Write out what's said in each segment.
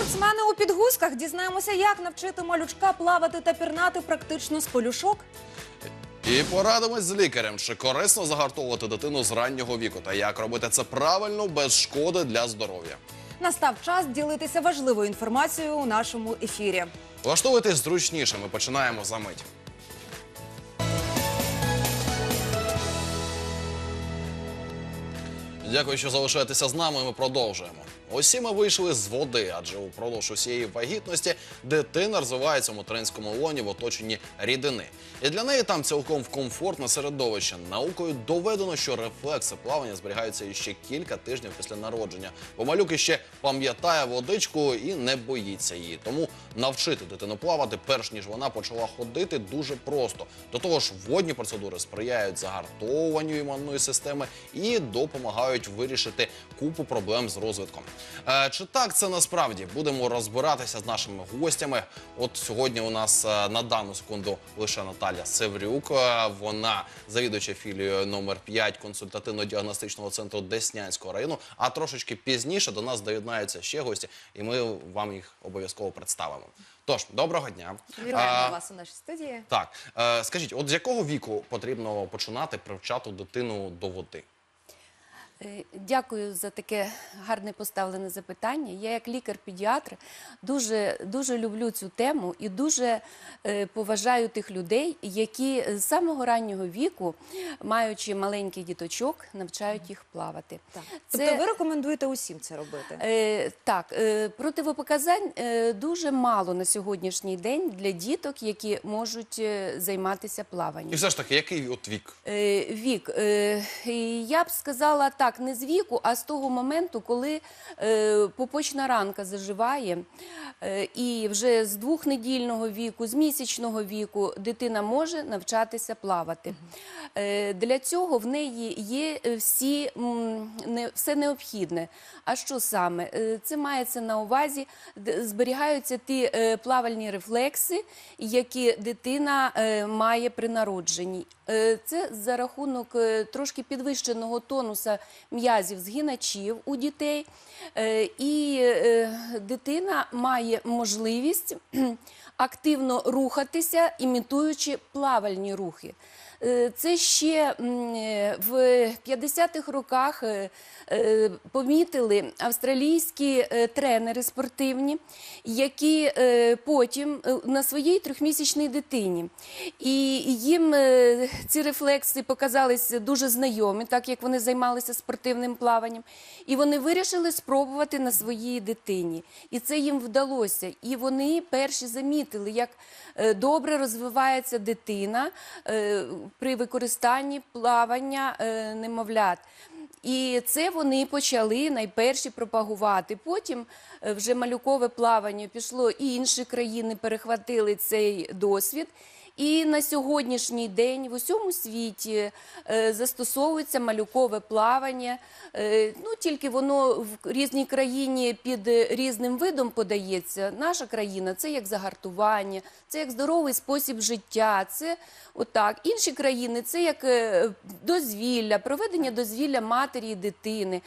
Спортсмени у підгузках. Дізнаємося, як навчити малючка плавати та пірнати практично з полюшок. І порадимось з лікарем, чи корисно загартовувати дитину з раннього віку та як робити це правильно, без шкоди для здоров'я. Настав час ділитися важливою інформацією у нашому ефірі. Влаштовуйтесь зручніше, ми починаємо за мить. Дякую, що залишаєтеся з нами, ми продовжуємо. Усі ми вийшли з води, адже упродовж усієї вагітності дитина розвивається в материнському лоні в оточенні рідини. І для неї там цілком комфортне середовище. Наукою доведено, що рефлекси плавання зберігаються іще кілька тижнів після народження. Бо малюк іще пам'ятає водичку і не боїться її. Тому навчити дитину плавати, перш ніж вона почала ходити, дуже просто. До того ж, водні процедури сприяють загартовуванню імунної системи і допомагають вирішити купу проблем з розвитком. Чи так це насправді? Будемо розбиратися з нашими гостями. От сьогодні у нас на дану секунду лише Наталя Севрюк. Вона завідувача філією номер 5 консультативно-діагностичного центру Деснянського району. А трошечки пізніше до нас доєднаються ще гості, і ми вам їх обов'язково представимо. Тож, доброго дня. Вітаємо вас у нашій студії. Так, скажіть, от з якого віку потрібно починати привчати дитину до води? Дякую за таке гарне поставлене запитання. Я як лікар-педіатр дуже люблю цю тему і дуже поважаю тих людей, які з самого раннього віку, маючи маленьких діточок, навчають їх плавати. Так. Тобто ви рекомендуєте усім це робити? Так, противопоказань дуже мало на сьогоднішній день для діток, які можуть займатися плаванням. І все ж таки, який от вік? Вік. Я б сказала так, не з віку, а з того моменту, коли пупочна ранка заживає, і вже з 2-недільного віку, з місячного віку дитина може навчатися плавати. Для цього в неї є все необхідне. А що саме? Це мається на увазі, зберігаються ті плавальні рефлекси, які дитина має при народженні. Це за рахунок трошки підвищеного тонуса м'язів згиначів у дітей. І дитина має можливість активно рухатися, імітуючи плавальні рухи. Це ще в 50-х роках помітили австралійські тренери спортивні, які потім на своїй 3-місячній дитині. І їм ці рефлекси показалися дуже знайомі, так як вони займалися спортивним плаванням. І вони вирішили спробувати на своїй дитині. І це їм вдалося. І вони перші замітили, як добре розвивається дитина при використанні плавання немовлят. І це вони почали найперші пропагувати. Потім вже малюкове плавання пішло, і інші країни перехватили цей досвід. І на сьогоднішній день в усьому світі застосовується малюкове плавання. Тільки воно в різній країні під різним видом подається. Наша країна – це як загартування, це як здоровий спосіб життя, це отак. Інші країни – це як дозвілля, проведення дозвілля матері і дитини.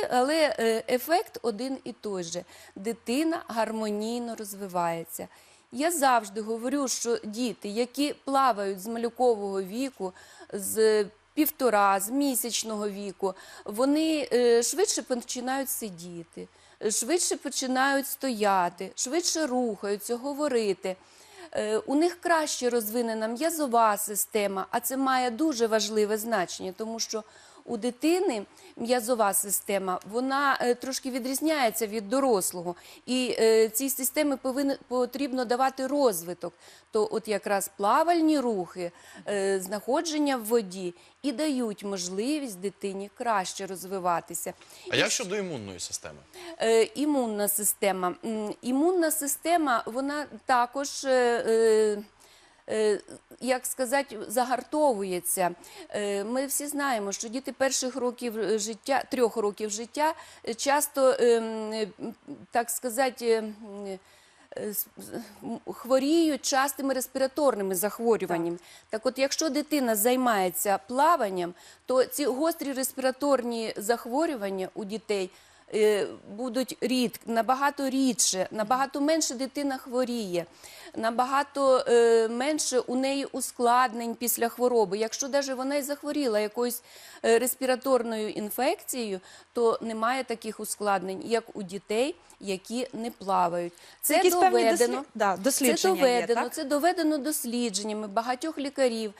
Але ефект один і той же. Дитина гармонійно розвивається. Я завжди говорю, що діти, які плавають з малюкового віку, з 1,5, з місячного віку, вони швидше починають сидіти, швидше починають стояти, швидше рухаються, говорити. У них краще розвинена м'язова система, а це має дуже важливе значення, тому що у дитини м'язова система, вона трошки відрізняється від дорослого. І цій системі потрібно давати розвиток. То от якраз плавальні рухи, знаходження в воді і дають можливість дитині краще розвиватися. А як щодо імунної системи? Імунна система, вона також як сказати, загартовується. Ми всі знаємо, що діти перших років життя, 3 років життя часто, так сказати, хворіють частими респіраторними захворюваннями. Так от, якщо дитина займається плаванням, то ці гострі респіраторні захворювання у дітей будуть набагато рідше, набагато менше дитина хворіє, набагато менше у неї ускладнень після хвороби. Якщо навіть вона і захворіла якоюсь респіраторною інфекцією, то немає таких ускладнень, як у дітей, які не плавають. Це Якісь певні доведено. дослідження є, так? Це доведено дослідженнями багатьох лікарів.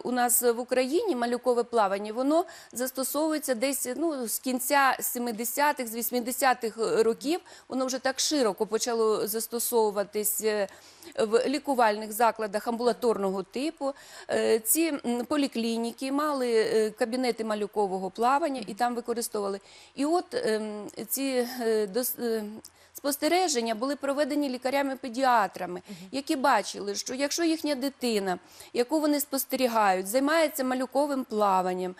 У нас в Україні малюкове плавання, воно застосовується десь з кінця 70-х, з 80-х років. Воно вже так широко почало застосовуватись в лікувальних закладах амбулаторного типу. Ці поліклініки мали кабінети малюкового плавання і там використовували. І от ці спостереження були проведені лікарями-педіатрами, які бачили, що якщо їхня дитина, яку вони спостерігають, займається малюковим плаванням,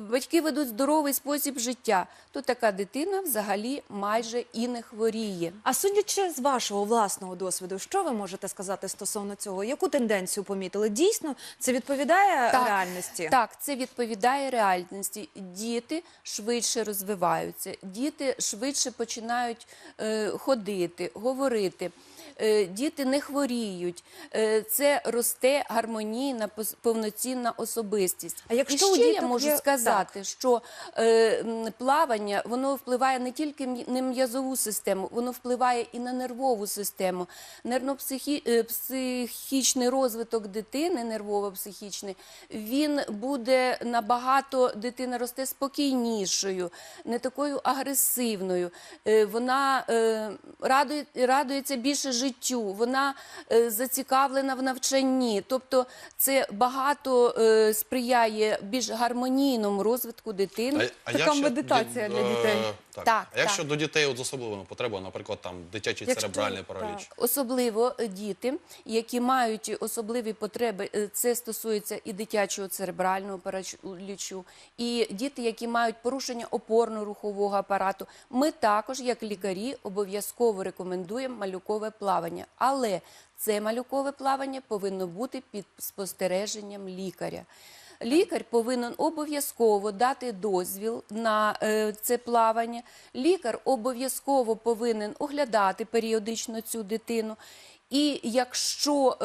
батьки ведуть здоровий спосіб життя, то така дитина взагалі майже і не хворіє. А судячи з вашого власного досвіду, що ви можете сказати стосовно цього? Яку тенденцію помітили? Дійсно, це відповідає реальності? Так, це відповідає реальності. Діти швидше розвиваються, діти швидше починають ходити, говорити. Діти не хворіють, це росте гармонійна, повноцінна особистість. А якщо і у ще я діток можу сказати, що плавання, воно впливає не тільки на м'язову систему, воно впливає і на нервову систему. Нервно-психічний розвиток дитини, нервово-психічний, він буде набагато, дитина росте спокійнішою, не такою агресивною, вона радується більше життю, вона зацікавлена в навчанні. Тобто це багато сприяє більш гармонійному розвитку дитини. Така медитація для дітей. А якщо до дітей з особливими потребами, наприклад, там дитячий церебральний параліч? Особливо діти, які мають особливі потреби, це стосується і дитячого церебрального паралічу, і діти, які мають порушення опорно-рухового апарату. Ми також, як лікарі, обов'язково рекомендуємо малюкове плавання. Але це малюкове плавання повинно бути під спостереженням лікаря. Лікар повинен обов'язково дати дозвіл на це плавання. Лікар обов'язково повинен оглядати періодично цю дитину. І якщо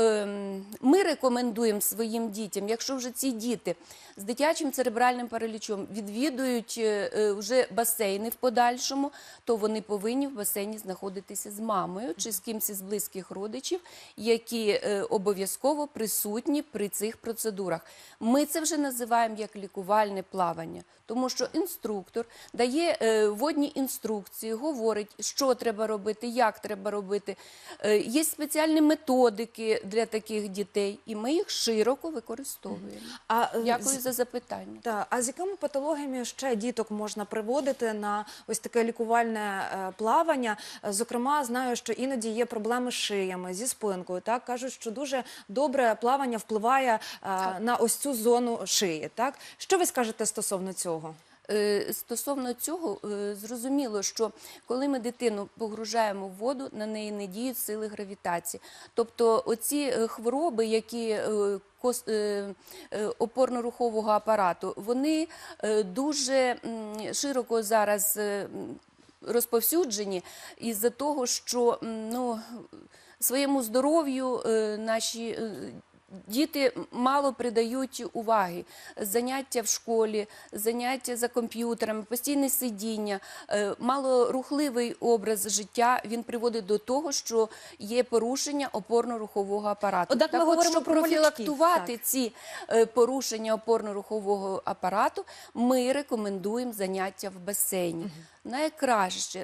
ми рекомендуємо своїм дітям, якщо вже ці діти з дитячим церебральним паралічом відвідують вже басейни в подальшому, то вони повинні в басейні знаходитися з мамою чи з кимось із близьких родичів, які обов'язково присутні при цих процедурах. Ми це вже називаємо як лікувальне плавання, тому що інструктор дає водні інструкції, говорить, що треба робити, як треба робити. Є спеціальні методики для таких дітей, і ми їх широко використовуємо. Дякую за запитання. А з якими патологіями ще діток можна приводити на ось таке лікувальне плавання? Зокрема, знаю, що іноді є проблеми з шиями, зі спинкою. Так? Кажуть, що дуже добре плавання впливає на ось цю зону шиї. Так? Що ви скажете стосовно цього? Стосовно цього, зрозуміло, що коли ми дитину погружаємо в воду, на неї не діють сили гравітації. Тобто оці хвороби, які опорно-рухового апарату, вони дуже широко зараз розповсюджені із-за того, що своєму здоров'ю наші діти мало придають уваги. Заняття в школі, заняття за комп'ютерами, постійне сидіння, малорухливий образ життя, він приводить до того, що є порушення опорно-рухового апарату. Однак ми говоримо щоб про профілактувати ці порушення опорно-рухового апарату, ми рекомендуємо заняття в басейні.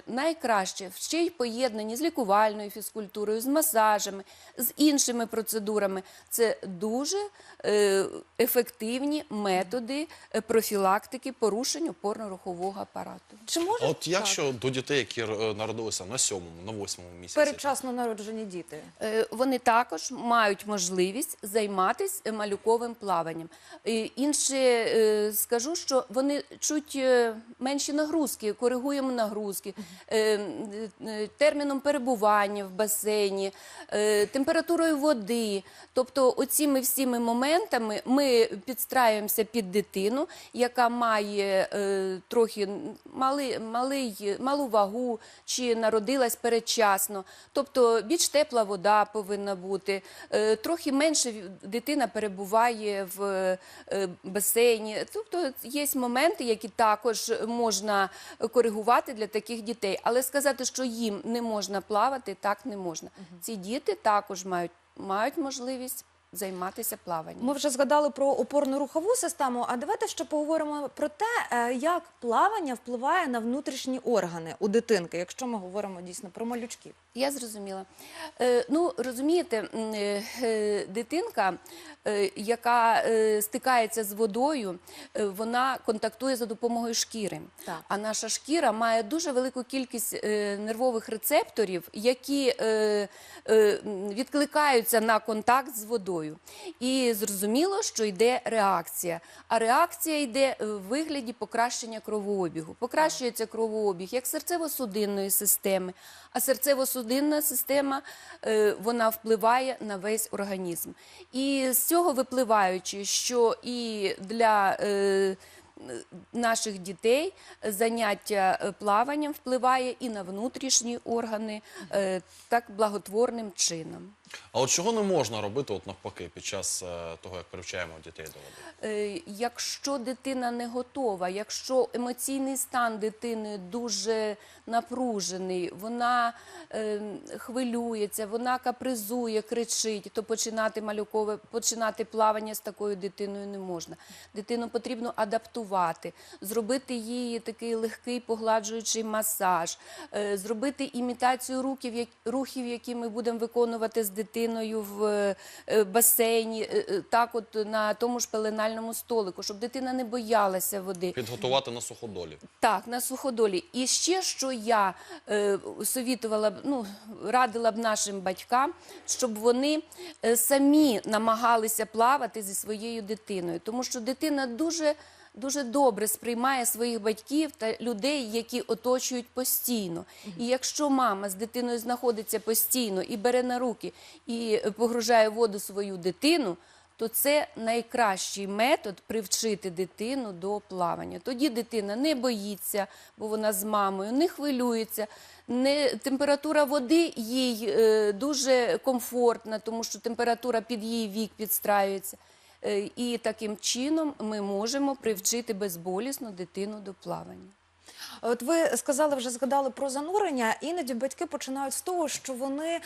Найкраще, ще й поєднані з лікувальною фізкультурою, з масажами, з іншими процедурами. Це дуже ефективні методи профілактики порушень опорно-рухового апарату. Чи може От якщо до дітей, які народилися на 7-му, на 8-му місяці? передчасно народжені діти? Вони також мають можливість займатися малюковим плаванням. Інше скажу, що вони чуть менші нагрузки коригують коригуємо нагрузки, терміном перебування в басейні, температурою води. Тобто оціми всіми моментами ми підстраюємося під дитину, яка має трохи малу вагу чи народилась передчасно. Тобто більш тепла вода повинна бути, трохи менше дитина перебуває в басейні. Тобто є моменти, які також можна коригувати для таких дітей. Але сказати, що їм не можна плавати, так не можна. Ці діти також мають можливість займатися плаванням. Ми вже згадали про опорно-рухову систему, а давайте ще поговоримо про те, як плавання впливає на внутрішні органи у дитинки, якщо ми говоримо дійсно про малючків. Я зрозуміла. Ну, розумієте, дитинка, яка стикається з водою, вона контактує за допомогою шкіри. Так. А наша шкіра має дуже велику кількість нервових рецепторів, які відкликаються на контакт з водою. І зрозуміло, що йде реакція. А реакція йде в вигляді покращення кровообігу. Покращується кровообіг як серцево-судинної системи, а серцево-судинна система, вона впливає на весь організм. І з цього випливаючи, що і для наших дітей заняття плаванням впливає і на внутрішні органи так благотворним чином. А от чого не можна робити от навпаки під час того, як привчаємо дітей до води? Якщо дитина не готова, якщо емоційний стан дитини дуже напружений, вона хвилюється, вона капризує, кричить, то починати плавання з такою дитиною не можна. Дитину потрібно адаптувати, зробити їй такий легкий погладжуючий масаж, зробити імітацію рухів, які ми будемо виконувати з дитиною в басейні, так от на тому ж пеленальному столику, щоб дитина не боялася води. Підготувати на суходолі. Так, на суходолі. І ще, що я совітувала б, радила б нашим батькам, щоб вони самі намагалися плавати зі своєю дитиною, тому що дитина дуже добре сприймає своїх батьків та людей, які оточують постійно. І якщо мама з дитиною знаходиться постійно і бере на руки, і погружає в воду свою дитину, то це найкращий метод привчити дитину до плавання. Тоді дитина не боїться, бо вона з мамою, не хвилюється, температура води їй дуже комфортна, тому що температура під її вік підстраюється. І таким чином ми можемо привчити безболісно дитину до плавання. От ви вже згадали про занурення. Іноді батьки починають з того, що вони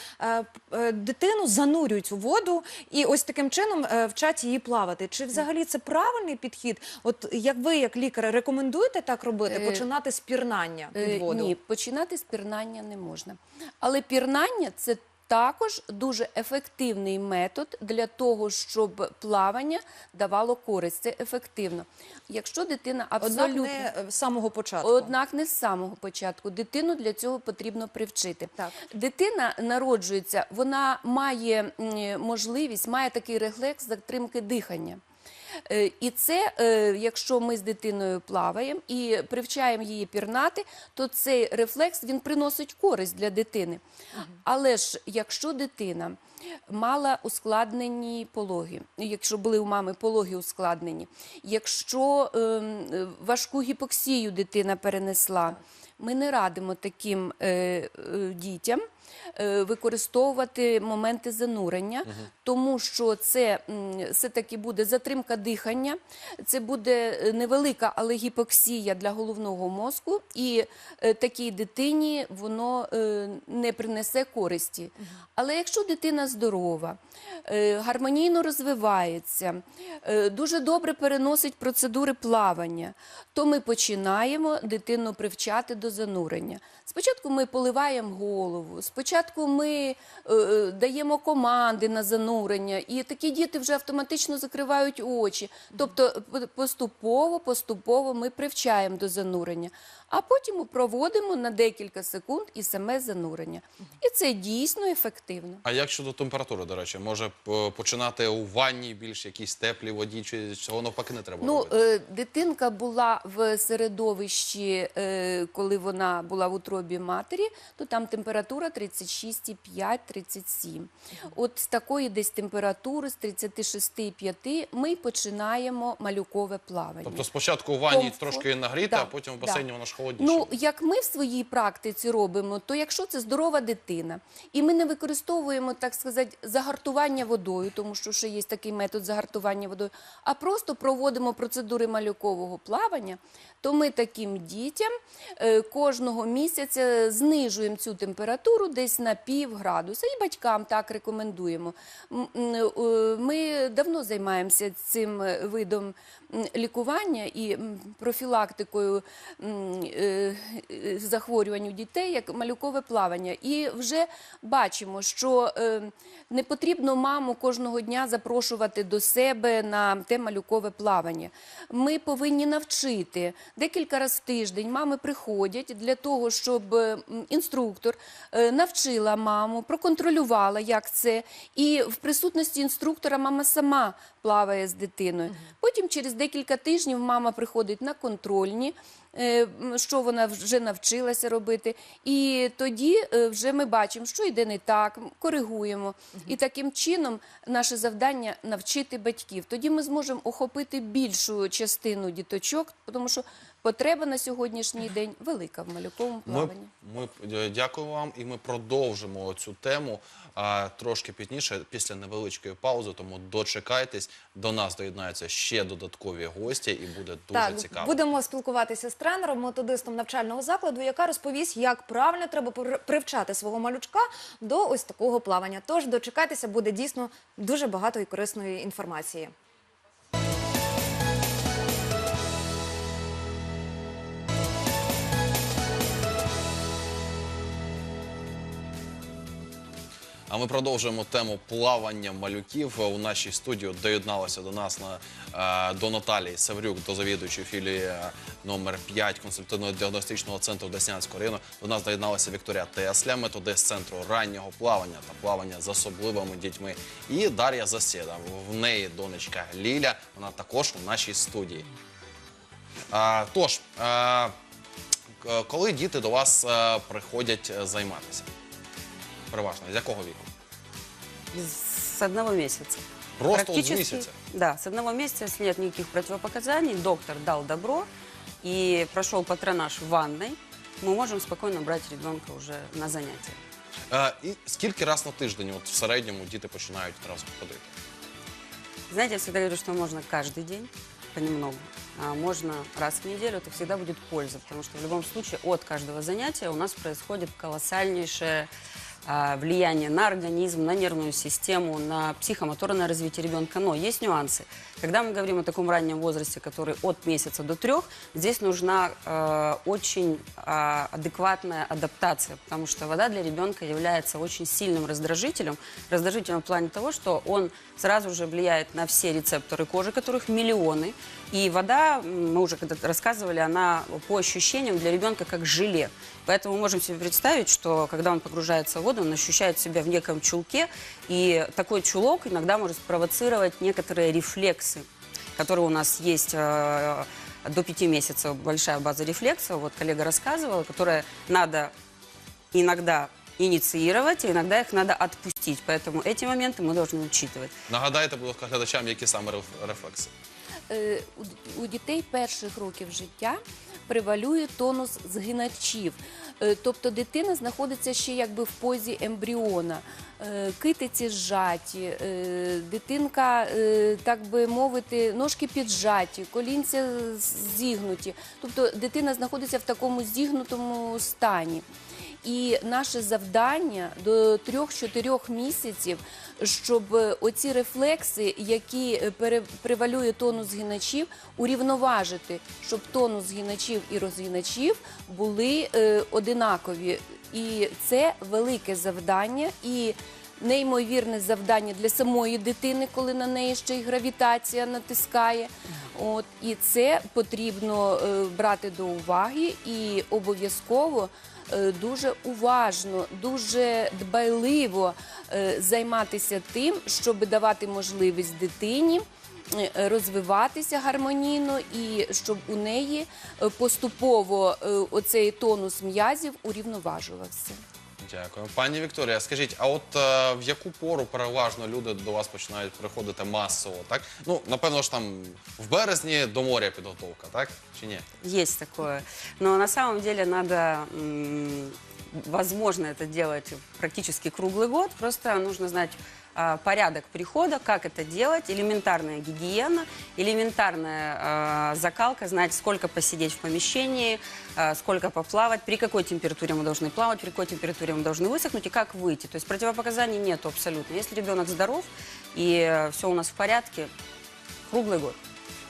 дитину занурюють у воду і ось таким чином вчать її плавати. Чи взагалі це правильний підхід? От як ви, як лікар, рекомендуєте так робити, починати з пірнання під воду? Ні, починати з пірнання не можна. Але пірнання – це також дуже ефективний метод для того, щоб плавання давало користь. Це ефективно. Якщо дитина абсолютно... Однак не з самого початку. Однак не з самого початку. Дитину для цього потрібно привчити. Так. Дитина народжується, вона має можливість, має такий рефлекс затримки дихання. І це, якщо ми з дитиною плаваємо і привчаємо її пірнати, то цей рефлекс, він приносить користь для дитини. Але ж, якщо дитина мала ускладнені пологи, якщо були у мами пологи ускладнені, якщо важку гіпоксію дитина перенесла, ми не радимо таким дітям використовувати моменти занурення, тому що це все-таки буде затримка дихання, це буде невелика, але гіпоксія для головного мозку, і такій дитині воно не принесе користі. Але якщо дитина здорова, гармонійно розвивається, дуже добре переносить процедури плавання, то ми починаємо дитину привчати до занурення. Спочатку ми поливаємо голову, спочатку ми даємо команди на занурення, і такі діти вже автоматично закривають очі. Тобто поступово ми привчаємо до занурення, а потім проводимо на декілька секунд і саме занурення. І це дійсно ефективно. А як щодо температури, до речі? Може починати у ванні більш якійсь теплій воді, чи цього навпаки не треба робити? Дитинка була в середовищі, коли коли вона була в утробі матері, то там температура 36,5-37. От з такої десь температури, з 36,5 ми й починаємо малюкове плавання. Тобто спочатку у ванні Комфорт. трошки нагріти, Да, а потім в басейні да. воно ж холодніше. Ну, як ми в своїй практиці робимо, то якщо це здорова дитина, і ми не використовуємо, так сказати, загартування водою, тому що ще є такий метод загартування водою, а просто проводимо процедури малюкового плавання, то ми таким дітям кожного місяця знижуємо цю температуру десь на пів градуса. І батькам так рекомендуємо. Ми давно займаємося цим видом лікування і профілактикою захворювань у дітей, як малюкове плавання. І вже бачимо, що не потрібно маму кожного дня запрошувати до себе на те малюкове плавання. Ми повинні навчити. Декілька разів в тиждень мами приходять для того, щоб інструктор навчила маму, проконтролювала, як це. І в присутності інструктора мама сама плаває з дитиною. Потім через декілька тижнів мама приходить на контрольні, що вона вже навчилася робити. І тоді вже ми бачимо, що йде не так, коригуємо. І таким чином наше завдання – навчити батьків. Тоді ми зможемо охопити більшу частину діточок, тому що потреба на сьогоднішній день велика в малюковому плаванні. Ми дякуємо вам, і ми продовжимо цю тему трошки пізніше, після невеличкої паузи, тому дочекайтесь. До нас доєднаються ще додаткові гості, і буде дуже цікаво. Будемо спілкуватися з тренером, методистом навчального закладу, яка розповість, як правильно треба привчати свого малючка до ось такого плавання. Тож дочекайтеся, буде дійсно дуже багато і корисної інформації. А ми продовжуємо тему плавання малюків. У нашій студії доєдналася до нас до Наталії Саврюк, до завідуючої філії номер 5 консультативно-діагностичного центру Деснянського району. До нас доєдналася Вікторія Тесля, методист центру раннього плавання та плавання з особливими дітьми. І Дар'я Засєда. В неї донечка Ліля, вона також у нашій студії. Тож, коли діти до вас приходять займатися? Переважно. З якого віку? С 1 месяца. Просто с месяца? Да, с 1 месяца, если нет никаких противопоказаний, доктор дал добро и прошел патронаж в ванной, мы можем спокойно брать ребенка уже на занятия. І скільки раз на тиждень в середньому діти починають разом ходити? Знаете, я всегда говорю, что можно каждый день, понемногу, а можно раз в неделю, это всегда будет польза, потому что в любом случае от каждого занятия у нас происходит колоссальнейшее влияние на организм, на нервную систему, на психомоторное развитие ребенка. Но есть нюансы. Когда мы говорим о таком раннем возрасте, который от месяца до 3, здесь нужна очень адекватная адаптация, потому что вода для ребенка является очень сильным раздражителем. Раздражителем в плане того, что он сразу же влияет на все рецепторы кожи, которых миллионы. И вода, мы уже когда-то рассказывали, она по ощущениям для ребенка как желе. Поэтому мы можем себе представить, что когда он погружается в воду, он ощущает себя в неком чулке, и такой чулок иногда может спровоцировать некоторые рефлексы, которые у нас есть до 5 месяцев, большая база рефлексов, вот коллега рассказывала, которые надо иногда инициировать, а иногда их надо отпустить. Поэтому эти моменты мы должны учитывать. Нагадайте, будь ласка, глядачам, які саме рефлекси. У дітей перших років життя превалює тонус згиначів. Тобто дитина знаходиться ще якби в позі ембріона. Китиці зжаті, дитинка, так би мовити, ножки піджаті, колінця зігнуті. Тобто дитина знаходиться в такому зігнутому стані. І наше завдання до 3-4 місяців, щоб оці рефлекси, які превалює тонус згиначів, урівноважити, щоб тонус згиначів і розгиначів були одинакові. І це велике завдання і неймовірне завдання для самої дитини, коли на неї ще й гравітація натискає. От, і це потрібно брати до уваги і обов'язково дуже уважно, дуже дбайливо займатися тим, щоб давати можливість дитині розвиватися гармонійно і щоб у неї поступово оцей тонус м'язів урівноважувався. Дякую. Пані Вікторія, скажіть, а от в яку пору переважно люди до вас починають приходити масово, так? Ну, напевно ж там в березні до моря підготовка, так? Чи ні? Есть такое. Но на самом деле надо, возможно, это делать практически круглый год. Просто нужно знать порядок прихода, как это делать, элементарная гигиена, элементарная закалка, знать, сколько посидеть в помещении, сколько поплавать, при какой температуре мы должны плавать, при какой температуре мы должны высохнуть и как выйти. То есть противопоказаний нету абсолютно. Если ребенок здоров и все у нас в порядке, круглый год.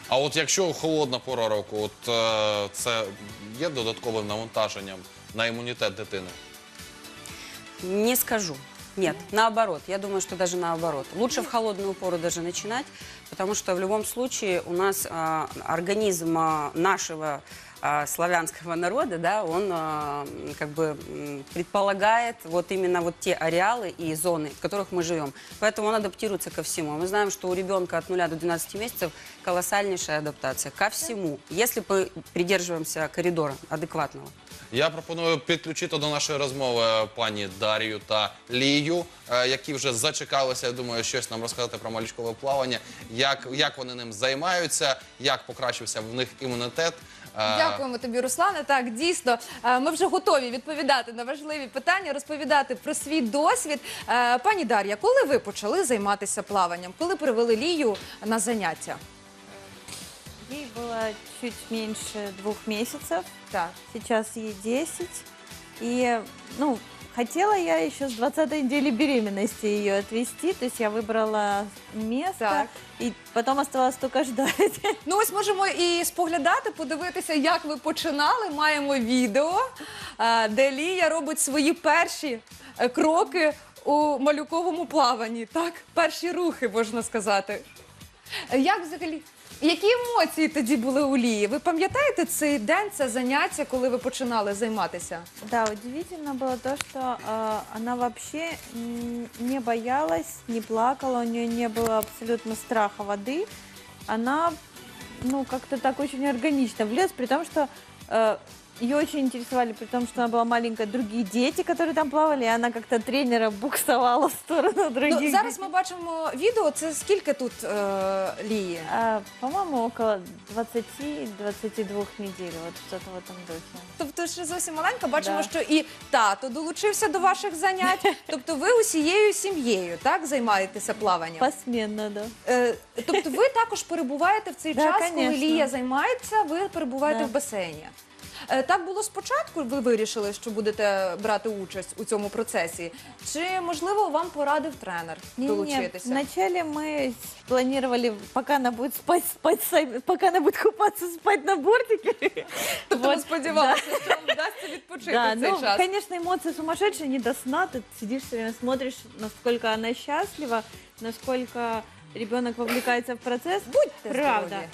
А от якщо холодна пора року, от це є додатковим навантаженням на імунітет дитини? Не скажу. Нет, наоборот. Я думаю, что даже наоборот. Лучше в холодную пору даже начинать, потому что в любом случае у нас организм нашего славянского народа, да, он как бы предполагает вот именно вот те ареалы и зоны, в которых мы живем. Поэтому он адаптируется ко всему. Мы знаем, что у ребенка от 0 до 12 месяцев колоссальнейшая адаптация ко всему, если мы придерживаемся коридора адекватного. Я пропоную підключити до нашої розмови пані Дар'ю та Лію, які вже зачекалися, я думаю, щось нам розказати про малючкове плавання, як вони ним займаються, як покращився в них імунітет. Дякуємо тобі, Руслане. Так, дійсно, ми вже готові відповідати на важливі питання, розповідати про свій досвід. Пані Дар'я, коли ви почали займатися плаванням? Коли привели Лію на заняття? Ей было чуть меньше 2 месяцев, Так. сейчас ей 10. И, ну, хотела я еще с 20-й недели беременности ее отвезти, то есть я выбрала место, Так. и потом оставалось только ждать. Ну ось можемо і споглядати, подивитися, як ви починали. Маємо відео, де Лія робить свої перші кроки у малюковому плаванні. Так, перші рухи, можна сказати. Як взагалі? Які емоції тоді були у Лії? Ви пам'ятаєте цей день, це заняття, коли ви починали займатися? Да, удивительно было то, что она вообще не боялась, не плакала, у нее не было абсолютно страха воды. Она, ну, как-то так очень органично влез, при том, что ее очень интересовали, при том, что она была маленькая, другие дети, которые там плавали, и она как-то тренера буксовала в сторону других. Ну, зараз ми бачимо відео, це скільки тут Лії? По-моему, около 20-22 недель, вот что-то в этом духе. Тобто ще зовсім маленька, бачимо, Да. що і тато долучився до ваших занять. Тобто ви усією сім'єю, так, займаєтеся плаванням? Посменно, да. Тобто ви також перебуваєте в цей Да, час, коли конечно. Лія займається, ви перебуваєте Да. в басейні. Так було спочатку, ви вирішили, що будете брати участь у цьому процесі? Чи, можливо, вам порадив тренер долучитися? Вначале мы планировали, пока она будет пока она будет купаться, спать на бортике. Тобто ви Вот, сподівалися, що вам вдасться відпочити да, в цей ну, час? конечно, эмоции сумасшедшие, не до сна, ты сидишь все время, смотришь, насколько она счастлива, насколько ребенок вовлекается в процесс. Будьте Правда. здорові.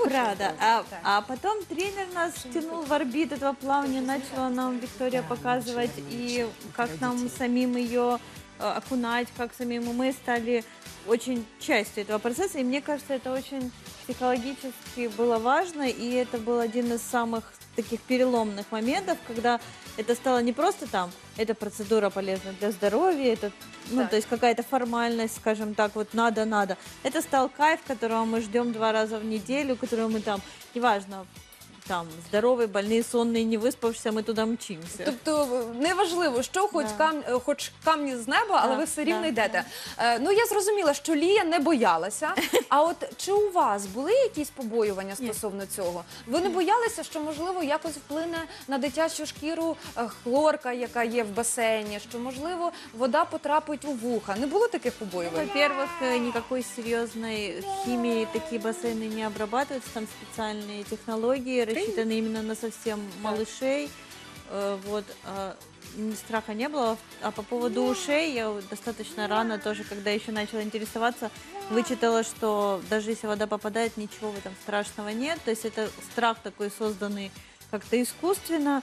Правда. Так. А потом тренер нас втянул в орбит этого плавания, начала нам Виктория показывать, и как нам самим ее окунать, как самим мы стали очень частью этого процесса. И мне кажется, это очень психологически было важно, и это был один из самых таких переломных моментов, когда это стало не просто там, эта процедура полезна для здоровья, это, ну, Так. то есть какая-то формальность, скажем так, вот надо. Это стал кайф, которого мы ждем 2 раза в неделю, которого мы там, неважно, там, здоровый, больные, сонные, не выспавшиеся, мы туда мчимся. Тобто неважливо, що хоч, Да. хоч камні з неба, але Да, ви все рівно да, йдете. Ну, я зрозуміла, що Лія не боялася. А от чи у вас були якісь побоювання стосовно цього? Ви не боялися, що, можливо, якось вплине на дитячу шкіру хлорка, яка є в басейні, що, можливо, вода потрапить у вуха? Не було таких побоювань? Во-первых, никакой серьезной химией такие бассейны не обрабатываются, там специальные технологии, рассчитаны именно на совсем малышей. Вот, страха не было. А по поводу ушей, я вот достаточно рано тоже, когда еще начала интересоваться, вычитала, что даже если вода попадает, ничего в этом страшного нет. То есть это страх такой созданный как-то искусственно.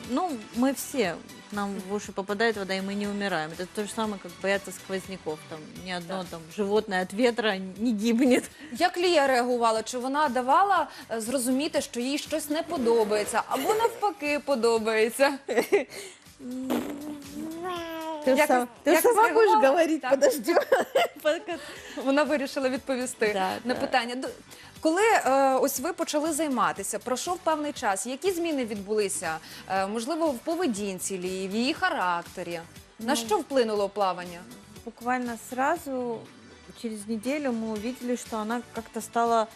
Ну, мы все, к нам в уши попадает вода, и мы не умираем. Это то же самое, как бояться сквозняков. Там ни одно там животное от ветра не гибнет. Як Лія реагувала? Чи вона давала зрозуміти, що їй щось не подобається, або навпаки подобається? Ты Як- сама як будешь зреагувала? говорить, Так. подожди. Вона вирішила відповісти Да, на да. питання. Коли ось ви почали займатися, пройшов певний час, які зміни відбулися? Можливо, в поведінці Лії, в її характері? На що вплинуло плавання? Буквально сразу, через неделю, мы увидели, что она как-то стала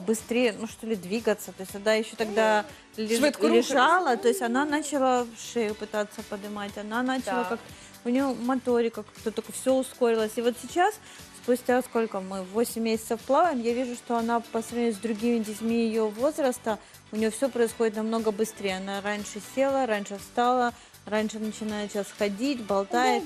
быстрее, ну что ли, двигаться. То есть она еще тогда Швидко лежала, то есть она начала шею пытаться поднимать, она начала Так. как у нее моторика как-то только все ускорилось. И вот сейчас, спустя сколько мы, 8 месяцев плаваем, я вижу, что она по сравнению с другими детьми ее возраста, у нее все происходит намного быстрее. Она раньше села, раньше встала, раньше начинает сейчас ходить, болтает.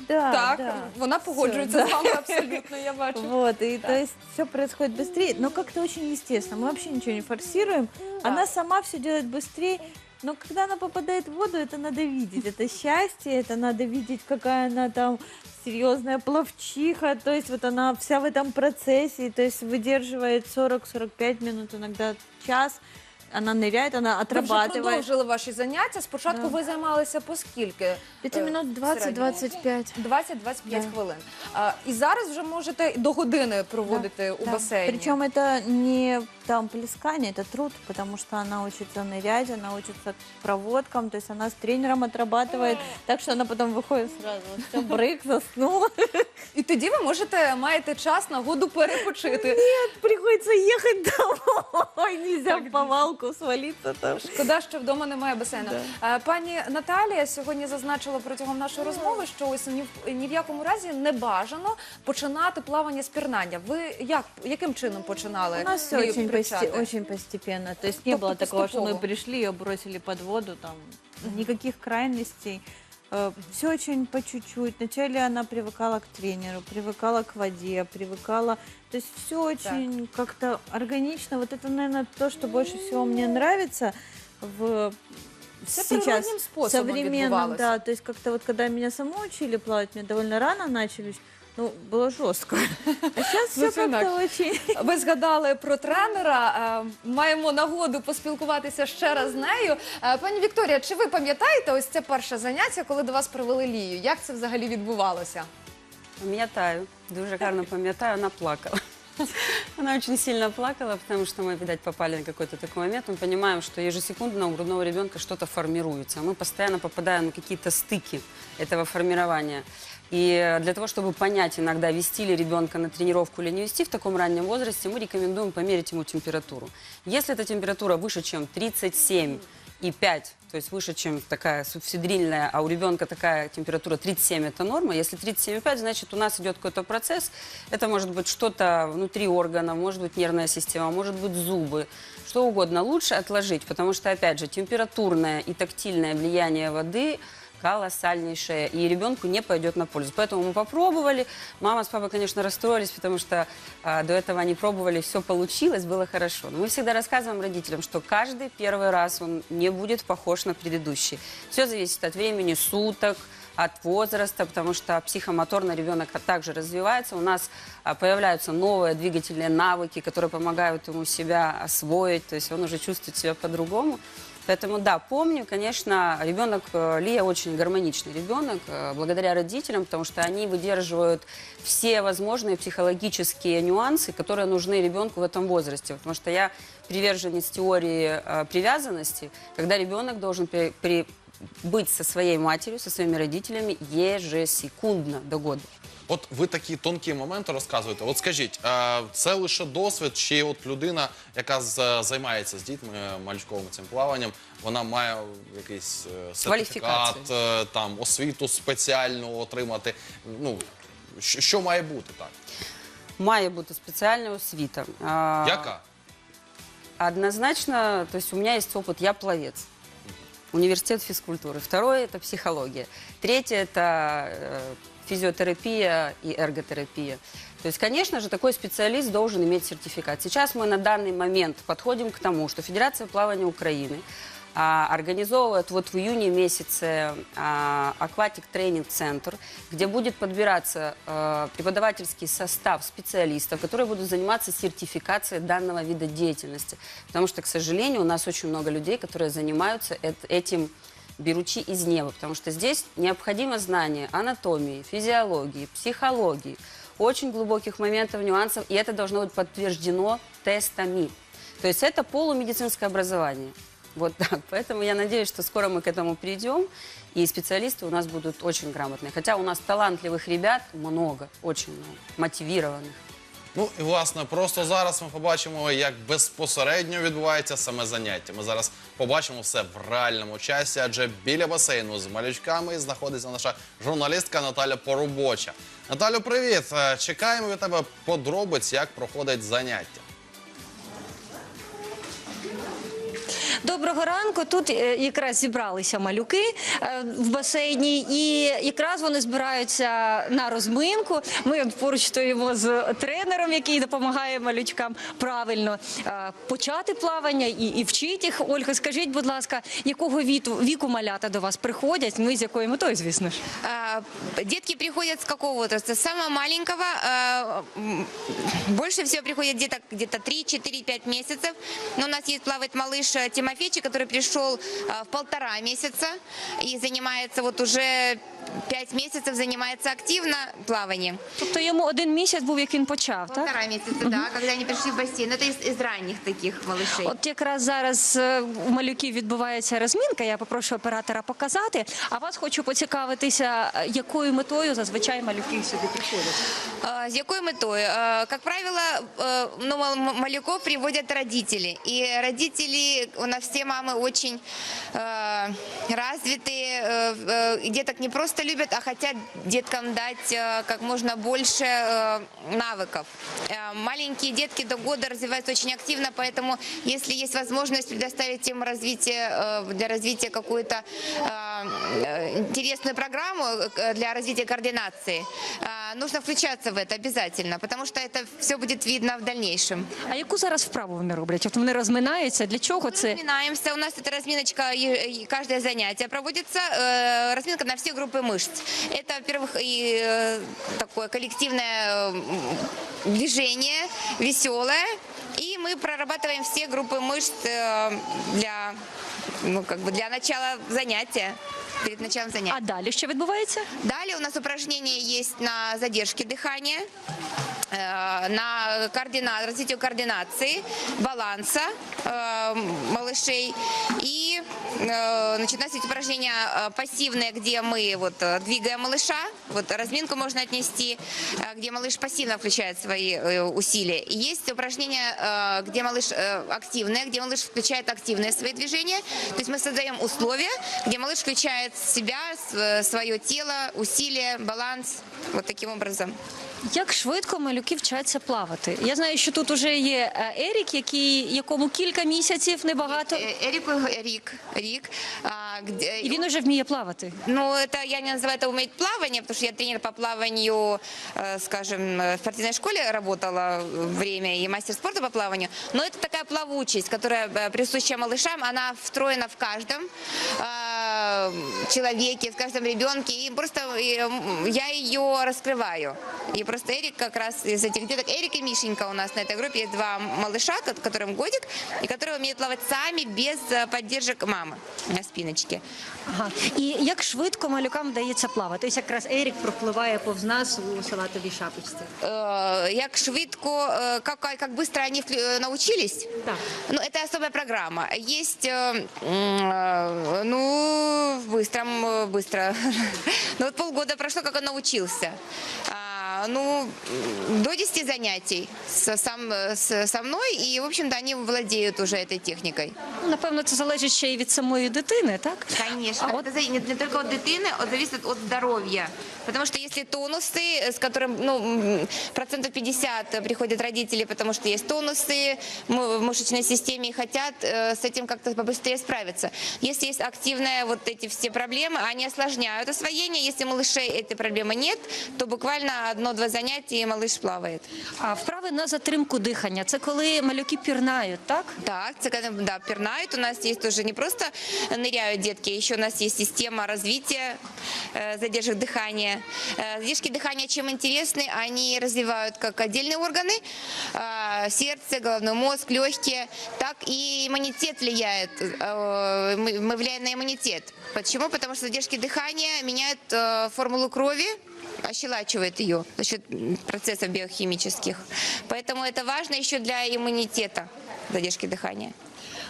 Да, Так, да. вона погоджується з вами абсолютно, я бачу. Вот, и то есть все происходит быстрее, но как-то очень естественно. Мы вообще ничего не форсируем. Она сама все делает быстрее. Но когда она попадает в воду, это надо видеть. Это счастье, это надо видеть, какая она там серьезная пловчиха. То есть вот она вся в этом процессе, то есть выдерживает 40-45 минут, иногда час. Она ныряет, она Ви вже отрабатывает. продовжили ваші заняття. Спочатку Да. ви займалися по скільки? 5 Е, минут в середньому? 20-25. 20-25 Да. хвилин. І зараз вже можете до години проводити у басейні. Причем это не там плескание, это труд, потому что она учится нырять, она учится проводкам, то есть она с тренером отрабатывает, так что она потом выходит сразу, все, брык, заснула. І тоді ви маєте час, нагоду перепочити. Приходится ехать домой, нельзя в повалку свалиться там. Шкода, що вдома немає басейну. Пані Наталія сьогодні зазначила протягом нашої розмови, що ось ні в якому разі не бажано починати плавання з пірнання. Ви яким чином починали? У нас все Лію очень, привчати? очень постепенно, то есть не Тобто было такого, что мы поступово. пришли, ее бросили под воду, там никаких крайностей. Все очень по чуть-чуть. Вначале она привыкала к тренеру, привыкала к воде, привыкала. То есть все очень как-то органично. Вот это, наверное, то, что больше всего мне нравится в Це сейчас природнім способом современном, відбувалося. да. То есть как-то вот когда меня саму учили плавать, мне довольно рано начали, ну, было жестко. А сейчас все Зовсім как-то очень... Ви згадали про тренера. Маємо нагоду поспілкуватися ще раз з нею. Пані Вікторія, чи ви пам'ятаєте ось це перше заняття, коли до вас привели Лію? Як це взагалі відбувалося? Пам'ятаю, дуже гарно пам'ятаю, она плакала. Она очень сильно плакала, потому что мы, видать, попали на какой-то такой момент. Мы понимаем, что ежесекундно у грудного ребенка что-то формируется. Мы постоянно попадаем на какие-то стыки этого формирования. И для того, чтобы понять иногда, вести ли ребенка на тренировку или не вести в таком раннем возрасте, мы рекомендуем померить ему температуру. Если эта температура выше, чем 37,5, то есть выше, чем такая субсидрильная, а у ребенка такая температура 37 – это норма. Если 37,5, значит, у нас идет какой-то процесс. Это может быть что-то внутри органа, может быть нервная система, может быть зубы, что угодно. Лучше отложить, потому что, опять же, температурное и тактильное влияние воды колоссальнейшее, и ребенку не пойдет на пользу. Поэтому мы попробовали. Мама с папой, конечно, расстроились, потому что до этого они пробовали, все получилось, было хорошо. Но мы всегда рассказываем родителям, что каждый первый раз он не будет похож на предыдущий. Все зависит от времени суток, от возраста, потому что психомоторно ребенок также развивается. У нас появляются новые двигательные навыки, которые помогают ему себя освоить, то есть он уже чувствует себя по-другому. Поэтому, да, помню, конечно, ребенок, Лия очень гармоничный ребенок, благодаря родителям, потому что они выдерживают все возможные психологические нюансы, которые нужны ребенку в этом возрасте. Потому что я приверженец теории привязанности, когда ребенок должен быть со своей матерью, со своими родителями ежесекундно до года. От ви такі тонкі моменти розказуєте. От скажіть, це лише досвід, чи от людина, яка займається з дітьми малючковим цим плаванням, вона має якийсь сертифікат, там, освіту спеціальну отримати? Ну, що має бути так? Має бути спеціальна освіта. Яка? Однозначно, то есть у меня есть опыт, я пловец. Университет физкультуры. Второе – это психология. Третье – это физиотерапия и эрготерапия. То есть, конечно же, такой специалист должен иметь сертификат. Сейчас мы на данный момент подходим к тому, что Федерация плавания Украины организовывает вот в июне месяце Aquatic Training Center, где будет подбираться преподавательский состав специалистов, которые будут заниматься сертификацией данного вида деятельности. Потому что, к сожалению, у нас очень много людей, которые занимаются этим беручи из неба, потому что здесь необходимо знание анатомии, физиологии, психологии, очень глубоких моментов, нюансов, и это должно быть подтверждено тестами. То есть это полумедицинское образование. Вот так. Поэтому я надеюсь, что скоро мы к этому перейдем, и специалисты у нас будут очень грамотные. Хотя у нас талантливых ребят много, очень много, мотивированных. Ну і власне, просто зараз ми побачимо, як безпосередньо відбувається саме заняття. Ми зараз побачимо все в реальному часі, адже біля басейну з малючками знаходиться наша журналістка Наталя Поробоча. Наталю, привіт! Чекаємо від тебе подробиць, як проходить заняття. Доброго ранку. Тут якраз зібралися малюки в басейні, і якраз вони збираються на розминку. Ми поруч стоїмо з тренером, який допомагає малючкам правильно почати плавання і вчить їх. Ольга, скажіть, будь ласка, якого віку малята до вас приходять? Ну і з якою метою, звісно ж? Детки приходят с какого возраста? С самого маленького, больше всего приходят где-то 3-4-5 месяцев. Но у нас есть плавает малыш Тимофейчик, который пришел в 1,5 месяца и занимается вот уже 5 месяцев, занимается активно плаванием. Тобто йому 1 місяць був, як він почав, так? 1,5 месяца, да, когда они пришли в бассейн. Это из ранних таких малышей. От якраз зараз у малюків відбувається розминка, я попрошу оператора показати, а вас хочу поцікавитися, якою метою зазвичай малюки сюди приходять. С какой метой? Как правило, малюков приводят родители. И родители, у нас все мамы очень развитые, деток не просто любят, а хотят деткам дать как можно больше навыков. Маленькие детки до года развиваются очень активно, поэтому если есть возможность предоставить им для развития какую-то интересную программу для развития координации, нужно включаться в это обязательно, потому что это все будет видно в дальнейшем. А яку зараз вправу вони роблять? От вони розминаються, для чого це? Разминаемся, у нас это разминочка, каждое занятие проводится, разминка на все группы мышц. Это, во-первых, и такое коллективное движение, веселое, и мы прорабатываем все группы мышц для начала занятия. Перед началом занятия. А далі що відбувається? Далее у нас упражнения есть на задержке дыхания, на развитие координации, баланса малышей. И значит, у нас есть упражнения пассивные, где мы двигаем малыша. Вот разминку можно отнести, где малыш пассивно включает свои усилия. И есть упражнения, где малыш активные, где малыш включает активные свои движения. То есть мы создаем условия, где малыш включает себя, свое тело, усилия, баланс. Вот таким образом. Як швидко малюки вчаться плавати? Я знаю, що тут уже є Ерік, якому кілька місяців, небагато. Рик. І він уже вміє плавати. Ну, это я не называю это уметь плавание, потому что я тренер по плаванию, скажем, в спортивной школе работала время и мастер спорта по плаванию. Но это такая плавучесть, которая присуща малышам, она встроена в каждом человеке, в каждом ребенке. И просто я ее раскрываю. И просто Эрик как раз из этих деток, Эрик и Мишенька у нас на этой группе, есть 2 малыша, которым годик, и которые умеют плавать сами, без поддержек мамы на спиночке. Ага. І як швидко малюкам вдається плавати? Ось якраз Ерік пропливає повз нас у салатовій шапочці. Як швидко, как быстро они научились? Так. Ну, это особая программа. Есть, быстро. Ну, вот полгода прошло, как он научился. До 10 занятий со мной, и, в общем-то, они владеют уже этой техникой. Напевно, це залежить ще й від самої дитини, так? Конечно. А вот... Это не только от дитины, это зависит от здоровья. Потому что если тонусы, с которым, 50% приходят родители, потому что есть тонусы в мышечной системе и хотят с этим как-то побыстрее справиться. Если есть активные вот эти все проблемы, они осложняют освоение. Если у малышей этой проблемы нет, то буквально 1 одно-два занятия, и малыш плавает. А вправи на затримку дихання – це коли малюки пірнають, так? Так, це коли, да, пірнають. У нас есть тоже не просто ныряют детки, еще у нас есть система развития задержек дыхания. Задержки дыхания чем интересны? Они развивают как отдельные органы, сердце, головной мозг, легкие, так и иммунитет влияет. Мы влияем на иммунитет. Почему? Потому что задержки дыхания меняют формулу крови, ощелачивает ее за счет процессов биохимических. Поэтому это важно еще для иммунитета, задержки дыхания.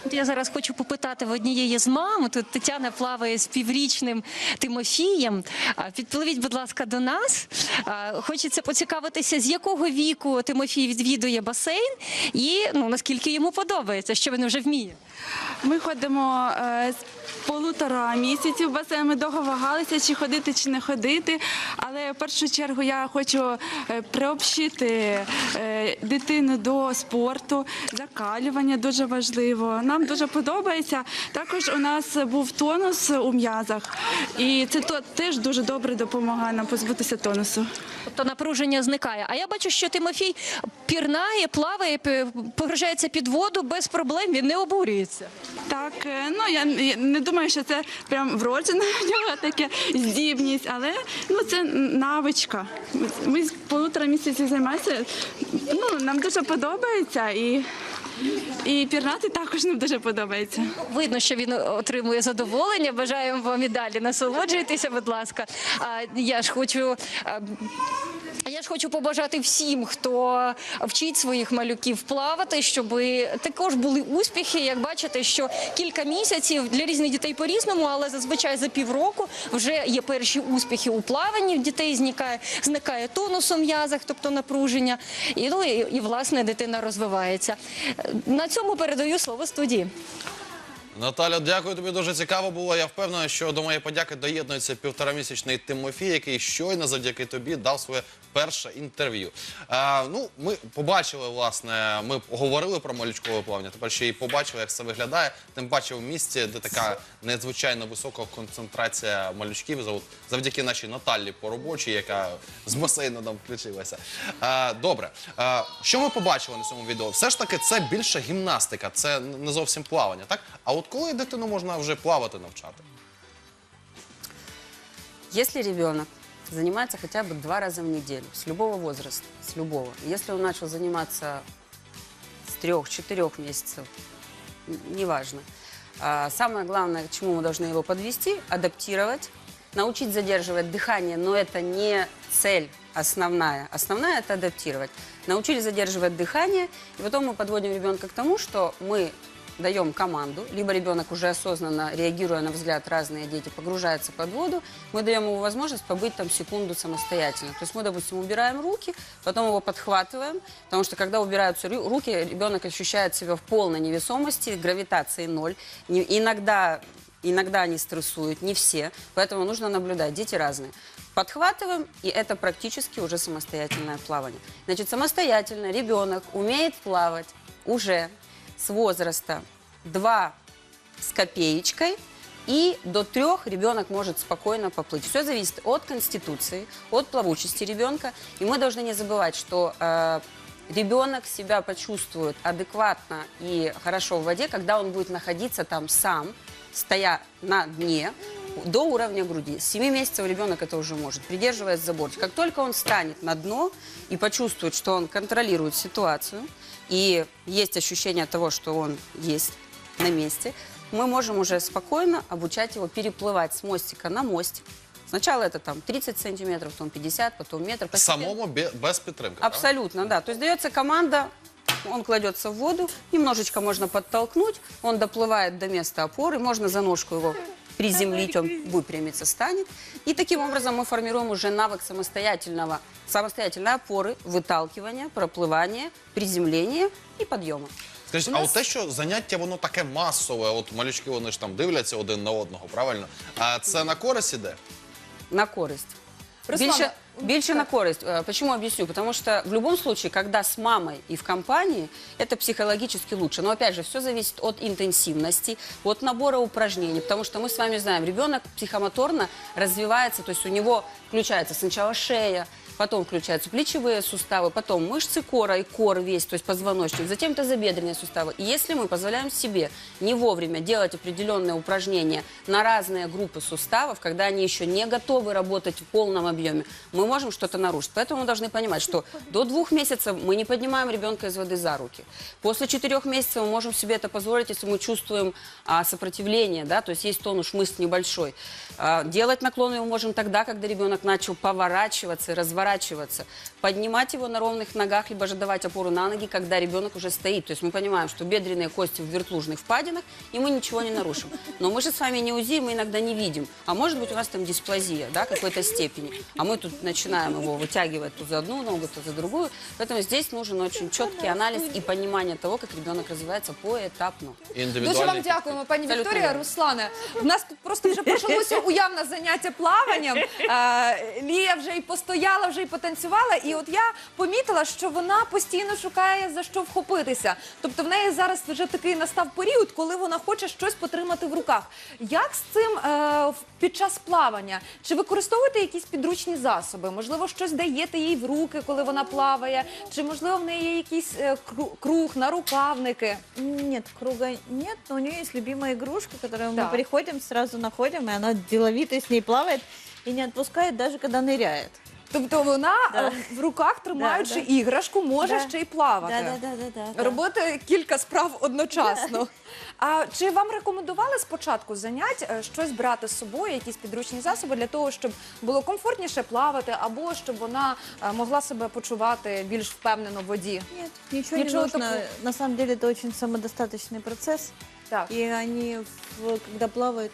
От я зараз хочу попитати в однієї з мам. Тут Тетяна плаває з піврічним Тимофієм. Підпливіть, будь ласка, до нас. Хочеться поцікавитися, з якого віку Тимофій відвідує басейн і наскільки йому подобається, що він вже вміє. Ми ходимо з 1,5 місяців в басейн. Ми довго вагалися, чи ходити, чи не ходити. Але в першу чергу я хочу приобщити дитину до спорту, закалювання дуже важливо. Нам дуже подобається. Також у нас був тонус у м'язах. І це теж дуже добре допомагає нам позбутися тонусу. Тобто напруження зникає. А я бачу, що Тимофій пірнає, плаває, погружається під воду без проблем, він не обурюється. Так, я не думаю, що це прям вроджена в нього така здібність, але це навичка. Ми з 1,5 місяців займаємося, нам дуже подобається і пірнати також нам дуже подобається. Видно, що він отримує задоволення. Бажаємо вам і далі насолоджуйтеся, будь ласка. Я ж хочу побажати всім, хто вчить своїх малюків плавати, щоб також були успіхи. Як бачите, що кілька місяців для різних дітей по-різному, але зазвичай за півроку вже є перші успіхи у плаванні. В дітей зникає тонус у м'язах, тобто напруження, і власне дитина розвивається. На цьому передаю слово студії. Наталя, дякую тобі, дуже цікаво було. Я впевнений, що до моєї подяки доєднується 1,5-місячний Тимофій, який щойно завдяки тобі дав своє перше інтерв'ю. Ми побачили, власне, ми говорили про малючкове плавання, тепер ще й побачили, як це виглядає. Тим паче в місті, де така надзвичайно висока концентрація малючків, завдяки нашій Наталі Поробочій, яка з басейну нам включилася. Добре, що ми побачили на цьому відео? Все ж таки, це більше гімнастика, це не зовсім плавання, так? А от коли дитину можна вже плавати навчати? Если ребенок занимается хотя бы 2 раза в неделю, с любого возраста, с любого. Если он начал заниматься с 3-4 месяцев, неважно. Самое главное, к чему мы должны его подвести, адаптировать, научить задерживать дыхание, но это не цель основная. Основная – это адаптировать. Научили задерживать дыхание, и потом мы подводим ребенка к тому, что мы даем команду, либо ребенок уже осознанно, реагируя на взгляд, разные дети, погружается под воду, мы даем ему возможность побыть там секунду самостоятельно. То есть мы, допустим, убираем руки, потом его подхватываем, потому что когда убираются руки, ребенок ощущает себя в полной невесомости, гравитации 0. Иногда они стрессуют, не все, поэтому нужно наблюдать, дети разные. Подхватываем, и это практически уже самостоятельное плавание. Значит, самостоятельно ребенок умеет плавать уже с возраста 2 с копеечкой, и до 3 ребенок может спокойно поплыть. Все зависит от конституции, от плавучести ребенка. И мы должны не забывать, что ребенок себя почувствует адекватно и хорошо в воде, когда он будет находиться там сам, стоя на дне, до уровня груди. С 7 месяцев ребенок это уже может, придерживаясь за бортик. Как только он станет на дно и почувствует, что он контролирует ситуацию, и есть ощущение того, что он есть на месте, мы можем уже спокойно обучать его переплывать с мостика на мостик. Сначала это там 30 сантиметров, потом 50, потом метр. Самому без підтримки, Абсолютно, да. То есть дается команда, он кладется в воду, немножечко можно подтолкнуть, он доплывает до места опоры, можно за ножку его приземлить, он выпрямится, станет. И таким образом мы формируем уже навык самостоятельной опоры, выталкивания, проплывания, приземления и подъема. Скажіть, а от те, що заняття, воно таке масове, от малючки, вони ж там дивляться один на одного, правильно? А це на користь іде? На користь. Руслана, Більше на користь. Почему объясню? Потому что в любом случае, когда с мамой и в компании, это психологически лучше. Но опять же, все зависит от интенсивности, от набора упражнений. Потому что мы с вами знаем, ребенок психомоторно развивается, то есть у него включается сначала шея, потом включаются плечевые суставы, потом мышцы кора и кор весь, то есть позвоночник, затем тазобедренные суставы. И если мы позволяем себе не вовремя делать определенные упражнения на разные группы суставов, когда они еще не готовы работать в полном объеме, мы можем что-то нарушить. Поэтому мы должны понимать, что до 2 месяцев мы не поднимаем ребенка из воды за руки. После 4 месяцев мы можем себе это позволить, если мы чувствуем сопротивление, да, то есть есть тонус мышц небольшой. Делать наклоны мы можем тогда, когда ребенок начал поворачиваться и разворачиваться. Поднимать его на ровных ногах, либо же давать опору на ноги, когда ребенок уже стоит. То есть мы понимаем, что бедренные кости в вертлужных впадинах, и мы ничего не нарушим. Но мы же с вами не УЗИ, мы иногда не видим. А может быть у нас там дисплазия, да, какой-то степени. А мы тут начинаем его вытягивать то за одну ногу, то за другую. Поэтому здесь нужен очень четкий анализ и понимание того, как ребенок развивается поэтапно. Дуже вам дякуємо, пані Абсолютно Вікторія. вірно. Руслане, в нас тут просто вже почалося уявне заняття плаванням. Лія вже і постояла, вже і потанцювала. І от я помітила, що вона постійно шукає, за що вхопитися. Тобто в неї зараз вже такий настав період, коли вона хоче щось потримати в руках. Як з цим під час плавання? Чи використовуєте якісь підручні засоби? Можливо, щось даєте їй в руки, коли вона плаває? Чи, можливо, в неї є якийсь круг, нарукавники? Нет, круга нет, но у нее есть любимая игрушка, которую мы Так. приходим, сразу находим, и она деловито с ней плавает и не отпускает, даже когда ныряет. Тобто вона Да. в руках, тримаючи Да. іграшку, може Да. ще й плавати. Да. Робити кілька справ одночасно. А чи вам рекомендували спочатку занять щось брати з собою, якісь підручні засоби для того, щоб було комфортніше плавати, або щоб вона могла себе почувати більш впевнено в воді? Нет, ничего, Ничего не нужно. такого. На самом деле это очень самодостаточный процесс. Так. И они, когда плавают,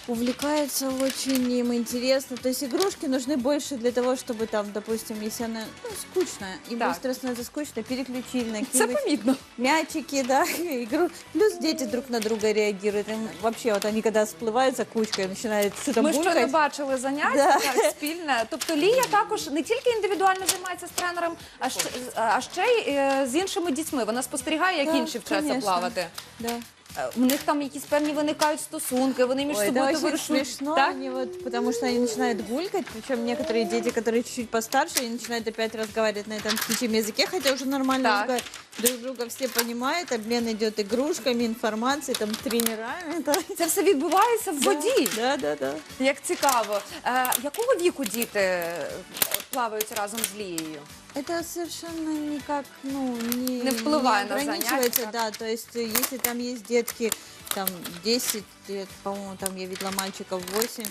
увлекаются очень, им интересно. То есть игрушки нужны больше для того, чтобы там, допустим, если она скучная, им Так. быстро становится скучно, переключили на Це какие-нибудь помітно. мячики, да, игру. Плюс дети друг на друга реагируют. Им вообще, вот они когда всплывают за кучкой, начинают что-то Ми ще не булькать. бачили заняття Да. так, спільне. Тобто Лія також не тільки індивідуально займається з тренером, а ще й з іншими дітьми. Вона спостерігає, як Да, інші вчаться конечно. плавати. Да. У них там якісь певні виникають стосунки, вони між Ой, собою это очень товаришують. смешно, Так? они вот, потому что они начинают гулькать, причем некоторые дети, которые чуть-чуть постарше, они начинают опять разговаривать на этом птичьем языке, хотя уже нормально Так. разговаривают. Друг друга все понимают, обмен идет игрушками, информацией, там, тренерами. Это... Це все відбувається в воді. Да. Як цікаво. Якого віку діти плавають разом з Лією? Это совершенно никак, ну, Не впливает на ограничивается, занятия. да, то есть если там есть детки, там, 10 лет, по-моему, там я видела мальчиков 8,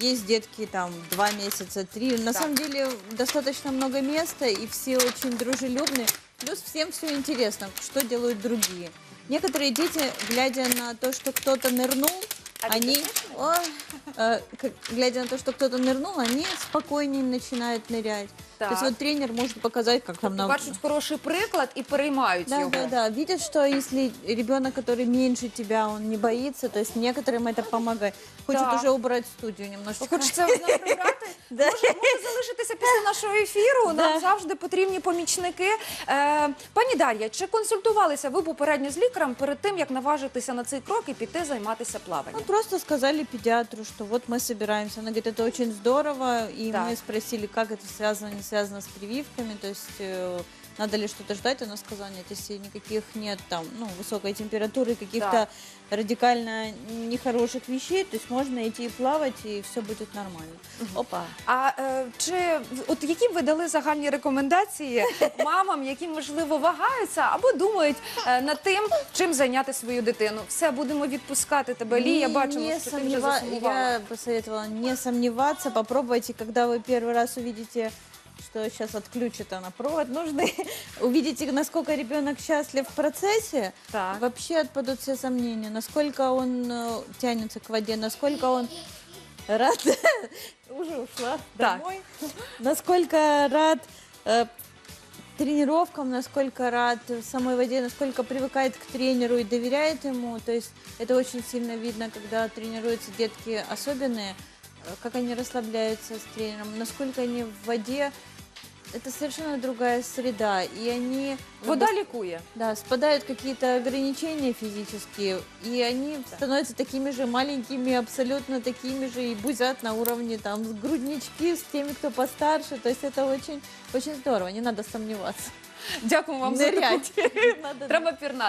есть детки там 2 месяца, 3. На самом деле достаточно много места, и все очень дружелюбные. Плюс всем все интересно, что делают другие. Некоторые дети, глядя на то, что кто-то нырнул, глядя на то, что кто-то нырнул, они спокойнее начинают нырять. То есть Так. вот тренер может показать, как там Бачать хороший приклад і переймають його. Да. Видят, что если ребенок, который меньше тебя, он не боится, то есть некоторым это помогает. Хочет Так. уже убрать студию немножечко. Хочеться нам прибрати? Да. Може залишитися після нашого ефіру. Нам завжди потрібні помічники. Пані Дар'я, чи консультувалися ви попередньо з лікарем перед тим, як наважитися на цей крок і піти займатися Ну, плаванням? просто сказали педиатру, что вот мы собираемся. Она говорит, это очень здорово. И Так. мы спросили, как это связано, не связано с прививками, то есть надо ли что-то ждать. Она сказала, нет, если никаких нет там, ну, высокой температуры, каких-то Так. радикально нехороших вещей, то есть можно идти и плавать, и все будет нормально. Опа. А от які б ви дали загальні рекомендації мамам, які, можливо, вагаються або думають над тим, чим зайняти свою дитину? Все, будемо відпускати тебе, Лія, бачимо, що ти вже засумувала. Я посоветовала не сомневаться, попробуйте, когда вы первый раз увидите, что сейчас отключит она провод, нужно увидите, насколько ребенок счастлив в процессе, Так. вообще отпадут все сомнения, насколько он тянется к воде, насколько он рад, уже ушла Так. домой, насколько рад тренировкам, насколько рад самой воде, насколько привыкает к тренеру и доверяет ему. То есть это очень сильно видно, когда тренируются детки особенные. как они расслабляются с тренером, насколько они в воде. Это совершенно другая среда, и они Вода лікує. да, спадают какие-то ограничения физические, и они становятся такими же маленькими, абсолютно такими же, и бузят на уровне там с груднички с теми, кто постарше. То есть это очень, очень здорово, не надо сомневаться. Дякую вам за таку. Нырять. Надо Треба пірнати.